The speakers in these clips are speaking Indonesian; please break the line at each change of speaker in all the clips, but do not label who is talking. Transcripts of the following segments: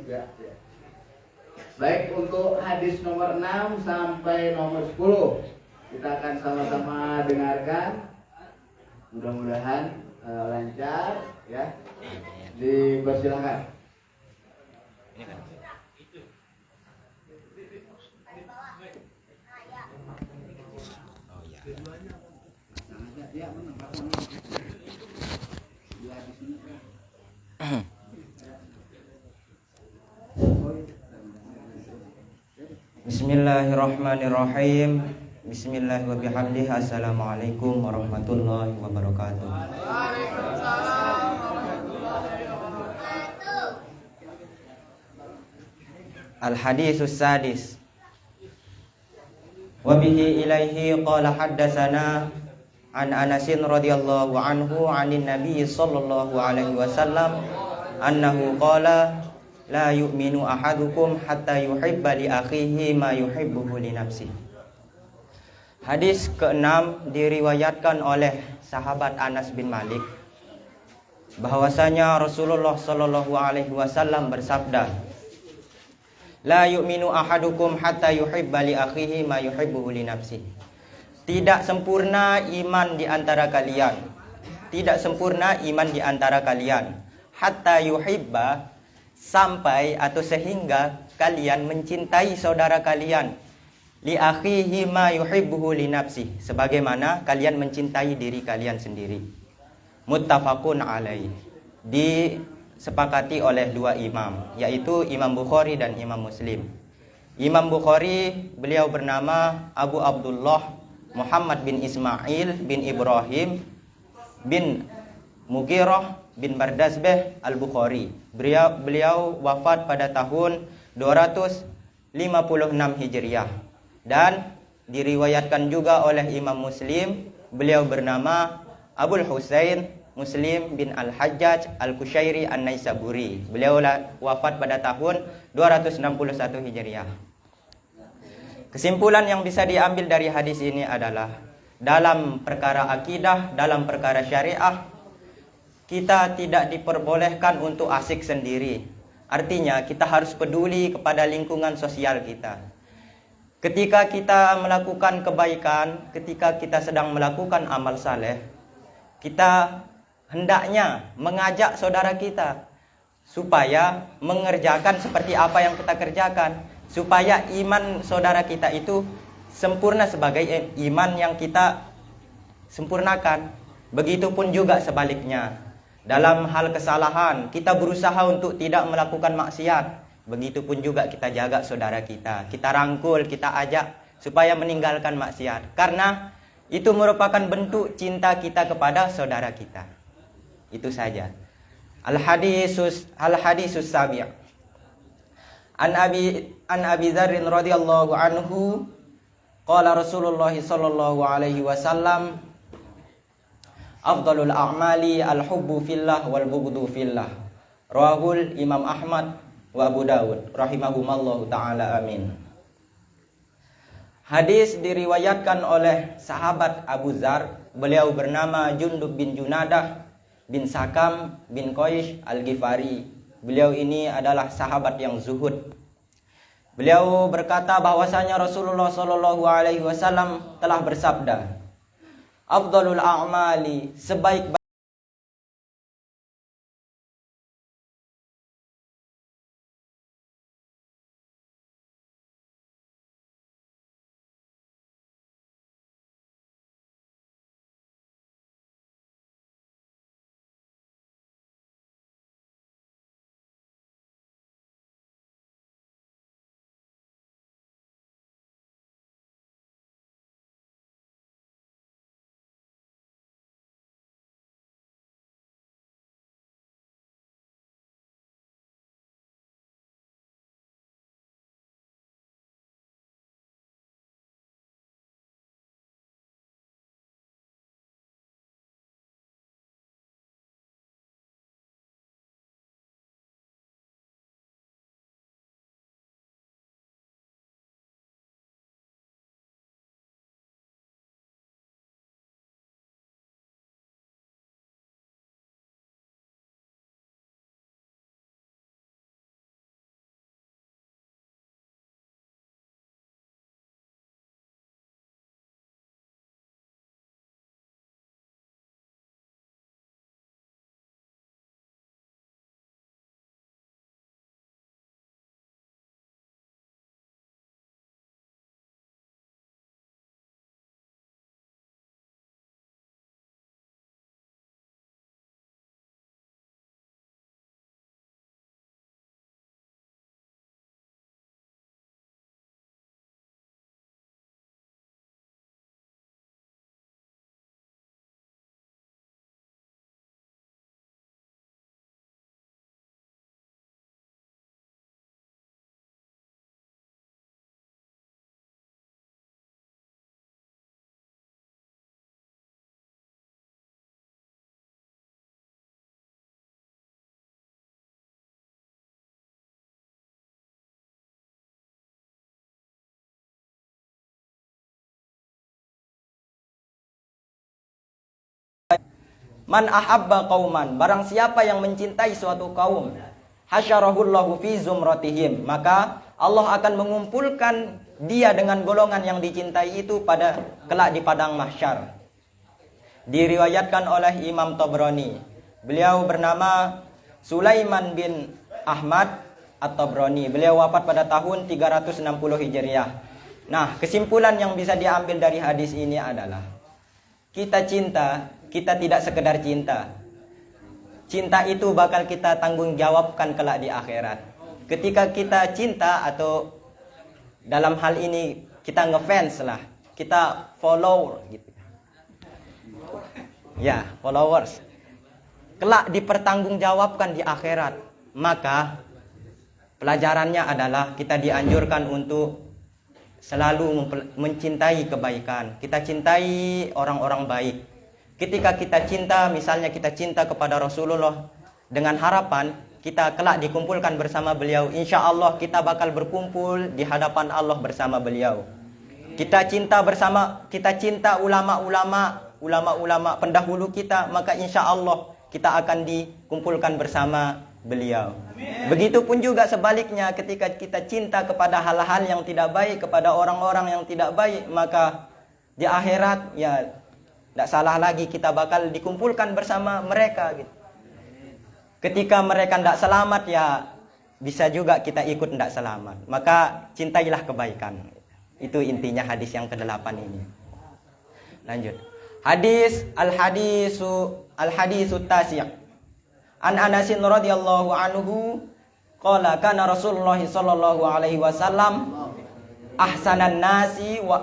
juga ya. Baik, untuk hadis nomor 6 sampai nomor 10 kita akan sama-sama dengarkan. Mudah-mudahan lancar ya. Dipersilakan.
Bismillahirrahmanirrahim. Bismillahirrahmanirrahim. Assalamualaikum warahmatullahi wabarakatuh. Al-haditsus sadis. Wa bihi ilaihi qala haddatsana an Anasin radhiyallahu anhu 'anin nabiy sallallahu alaihi wasallam annahu qala la yu'minu ahadukum hatta yuhibba li akhihi ma yuhibbuhu li nafsihi. Hadis ke-6 diriwayatkan oleh sahabat Anas bin Malik bahwasanya Rasulullah sallallahu alaihi wasallam bersabda, la yu'minu ahadukum hatta yuhibba li akhihi ma yuhibbuhu li nafsihi. Tidak sempurna iman di antara kalian. Tidak sempurna iman di antara kalian hatta yuhibba, sampai atau sehingga kalian mencintai saudara kalian, li akhihi ma yuhibbuhu li nafsihi, sebagaimana kalian mencintai diri kalian sendiri. Muttafaqun alaih, disepakati oleh dua imam, yaitu Imam Bukhari dan Imam Muslim. Imam Bukhari, beliau bernama Abu Abdullah Muhammad bin Ismail bin Ibrahim bin Mughirah bin Bardazbeh Al-Bukhari. Beliau wafat pada tahun 256 Hijriah. Dan diriwayatkan juga oleh Imam Muslim, beliau bernama Abul Husain Muslim bin Al-Hajjaj Al-Kushairi An-Naisaburi. Beliau wafat pada tahun 261 Hijriah. Kesimpulan yang bisa diambil dari hadis ini adalah dalam perkara akidah, dalam perkara syariah, kita tidak diperbolehkan untuk asik sendiri. Artinya kita harus peduli kepada lingkungan sosial kita. Ketika kita melakukan kebaikan, ketika kita sedang melakukan amal saleh, kita hendaknya mengajak saudara kita supaya mengerjakan seperti apa yang kita kerjakan, supaya iman saudara kita itu sempurna sebagai iman yang kita sempurnakan. Begitupun juga sebaliknya. Dalam hal kesalahan, kita berusaha untuk tidak melakukan maksiat. Begitupun juga kita jaga saudara kita. Kita rangkul, kita ajak supaya meninggalkan maksiat. Karena itu merupakan bentuk cinta kita kepada saudara kita. Itu saja. Al-hadisus sabi'. An Abi Dzarrin radhiyallahu anhu qala Rasulullah sallallahu alaihi wasallam, afdalul a'mali al-hubbu fillah wal bughdu fillah. Rawahul Imam Ahmad wa Abu Dawud rahimahumallahu taala, amin. Hadis diriwayatkan oleh sahabat Abu Dzar, beliau bernama Jundub bin Junadah bin Sakam bin Qais Al-Ghifari. Beliau ini adalah sahabat yang zuhud. Beliau berkata bahwasanya Rasulullah sallallahu alaihi wasallam telah bersabda, afdalul a'mali, sebaik Man ahabba qauman, barang siapa yang mencintai suatu kaum, hasyarahullahu fi zumratihim, maka Allah akan mengumpulkan dia dengan golongan yang dicintai itu pada kelak di padang mahsyar. Diriwayatkan oleh Imam Tabrani. Beliau bernama Sulaiman bin Ahmad At-Tabrani. Beliau wafat pada tahun 360 Hijriah. Nah, kesimpulan yang bisa diambil dari hadis ini adalah kita cinta, kita tidak sekedar cinta. Cinta itu bakal kita tanggung jawabkan kelak di akhirat. Ketika kita cinta atau dalam hal ini kita ngefans lah, kita follow gitu. Ya, followers. Kelak dipertanggungjawabkan di akhirat. Maka pelajarannya adalah kita dianjurkan untuk selalu mencintai kebaikan. Kita cintai orang-orang baik. Ketika kita cinta, misalnya kita cinta kepada Rasulullah dengan harapan kita kelak dikumpulkan bersama beliau. Insya Allah kita bakal berkumpul di hadapan Allah bersama beliau. Kita cinta ulama-ulama pendahulu kita, maka insya Allah kita akan dikumpulkan bersama beliau. Begitupun juga sebaliknya, ketika kita cinta kepada hal-hal yang tidak baik, kepada orang-orang yang tidak baik, maka di akhirat ya tidak salah lagi kita bakal dikumpulkan bersama mereka gitu. Ketika mereka tidak selamat ya bisa juga kita ikut tidak selamat. Maka cintailah kebaikan. Itu intinya hadis yang ke-8 ini. Lanjut. Al-hadisu tasi'. An Anasin radhiyallahu anhu qala kana Rasulullah sallallahu alaihi wasallam ahsanan nasi wa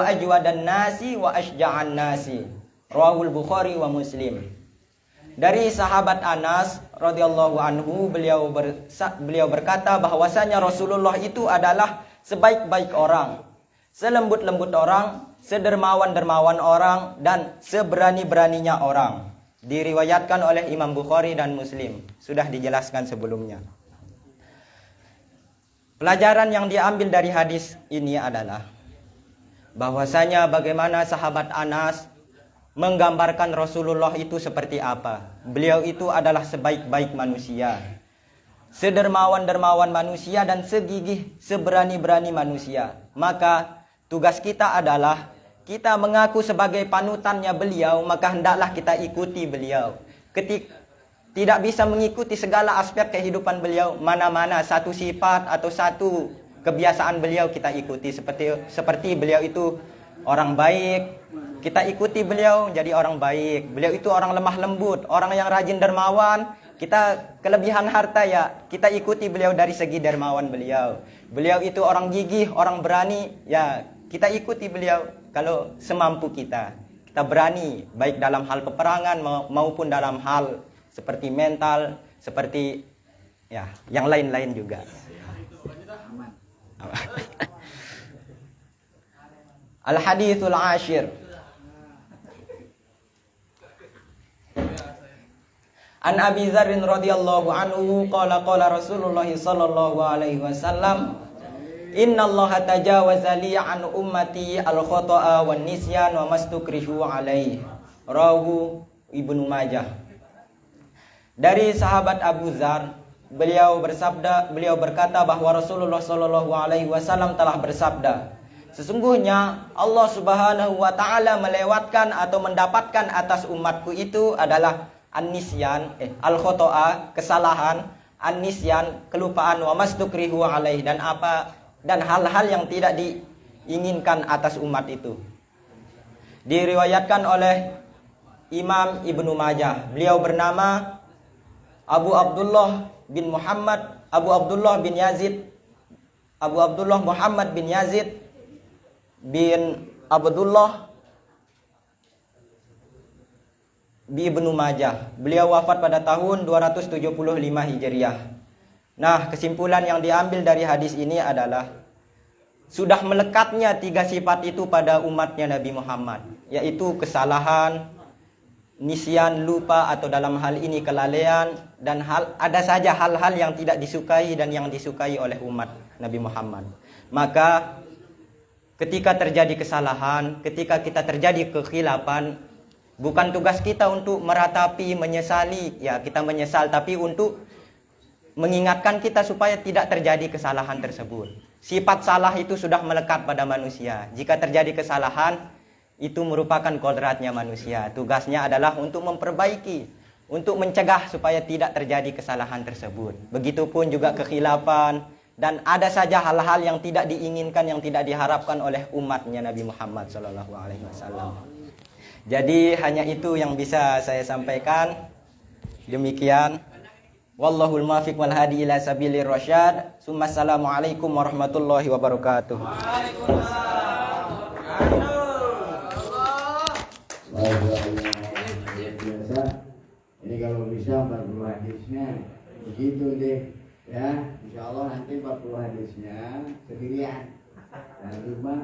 ajwadan nasi wa asja'an nasi. Rawahul Bukhari wa Muslim. Dari sahabat Anas radhiyallahu anhu, beliau berkata bahwasanya Rasulullah itu adalah sebaik-baik orang, selembut-lembut orang, sedermawan-dermawan orang, dan seberani-beraninya orang. Diriwayatkan oleh Imam Bukhari dan Muslim. Sudah dijelaskan sebelumnya. Pelajaran yang diambil dari hadis ini adalah bahwasanya bagaimana sahabat Anas menggambarkan Rasulullah itu seperti apa. Beliau itu adalah sebaik-baik manusia, sedermawan-dermawan manusia, dan segigih, seberani-berani manusia. Maka tugas kita adalah kita mengaku sebagai panutannya beliau, maka hendaklah kita ikuti beliau. Tidak bisa mengikuti segala aspek kehidupan beliau, mana-mana satu sifat atau satu kebiasaan beliau kita ikuti. Seperti beliau itu orang baik, kita ikuti beliau jadi orang baik. Beliau itu orang lemah lembut, orang yang rajin dermawan, kita kelebihan harta ya kita ikuti beliau dari segi dermawan beliau. Beliau itu orang gigih, orang berani, ya kita ikuti beliau kalau semampu kita. Kita berani baik dalam hal peperangan maupun dalam hal seperti mental, seperti ya yang lain-lain juga. Al-hadithul ashir. An Abi Dzar radhiyallahu anhu qala Rasulullah sallallahu alaihi wasallam, innallaha tajawaza li an ummati al-khata'a wan nisyan wa mastukrihu alaihi. Rawahu Ibnu Majah. Dari sahabat Abu Dzar, beliau berkata bahwa Rasulullah sallallahu alaihi wasallam telah bersabda, sesungguhnya Allah Subhanahu wa taala melewatkan atau mendapatkan atas umatku itu adalah an-nisyan, al-khata'a, kesalahan, an-nisyan, kelupaan, wa mastukrihu alaihi, dan hal-hal yang tidak diinginkan atas umat itu. Diriwayatkan oleh Imam Ibnu Majah. Beliau bernama Abu Abdullah Muhammad bin Yazid bin Abdullah bin Ibnu Majah. Beliau wafat pada tahun 275 Hijriah. Nah, kesimpulan yang diambil dari hadis ini adalah sudah melekatnya 3 sifat itu pada umatnya Nabi Muhammad, yaitu kesalahan, nisyan, lupa, atau dalam hal ini kelalaian, dan ada saja hal-hal yang tidak disukai dan yang disukai oleh umat Nabi Muhammad. Maka ketika terjadi kesalahan, ketika kita terjadi kekhilafan, Bukan tugas kita untuk meratapi, menyesali, ya kita menyesal, tapi untuk mengingatkan kita supaya tidak terjadi kesalahan tersebut. Sifat salah itu sudah melekat pada manusia. Jika terjadi kesalahan, itu merupakan kodratnya manusia. Tugasnya adalah untuk memperbaiki, untuk mencegah supaya tidak terjadi kesalahan tersebut. Begitupun juga kekhilafan, dan ada saja hal-hal yang tidak diinginkan, yang tidak diharapkan oleh umatnya Nabi Muhammad SAW. Jadi hanya itu yang bisa saya sampaikan. Demikian. Wallahul muwaffiq wal hadi ila sabilir rasyad. Assalamualaikum warahmatullahi wabarakatuh.
Biasa. Ini kalau bisa 40 hadisnya begitu deh ya. Insya Allah nanti 40 hadisnya sendirian. Dan cuma